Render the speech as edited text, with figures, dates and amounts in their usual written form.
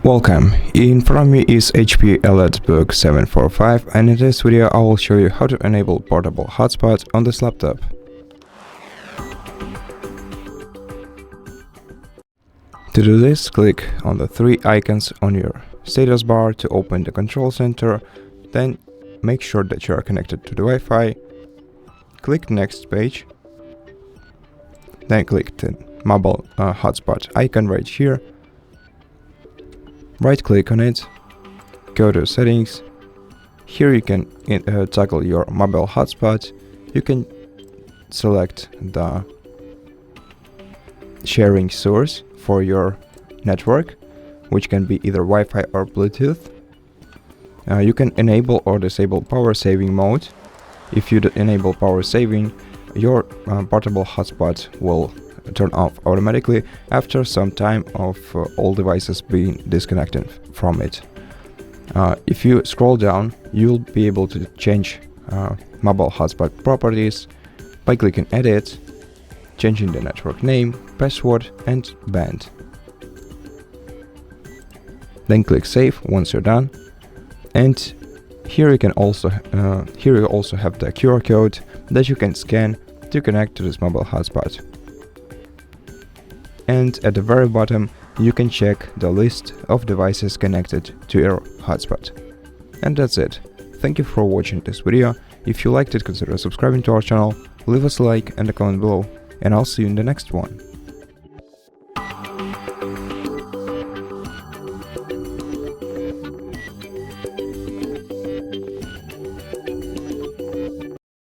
Welcome, in front of me is HP EliteBook 745, and in this video I will show you how to enable portable hotspot on this laptop. To do this, click on the three icons on your status bar to open the control center, then make sure that you are connected to the Wi-Fi, click next page, then click the mobile hotspot icon right here. Right click on it, go to settings. Here you can toggle your mobile hotspot. You can select the sharing source for your network, which can be either Wi-Fi or Bluetooth. You can enable or disable power saving mode. If you enable power saving, your portable hotspot will turn off automatically after some time of all devices being disconnected from it. If you scroll down, you'll be able to change mobile hotspot properties by clicking edit, changing the network name, password and band. Then click save once you're done, and here you also have the QR code that you can scan to connect to this mobile hotspot. And at the very bottom, you can check the list of devices connected to your hotspot. And that's it. Thank you for watching this video. If you liked it, consider subscribing to our channel, leave us a like and a comment below, and I'll see you in the next one.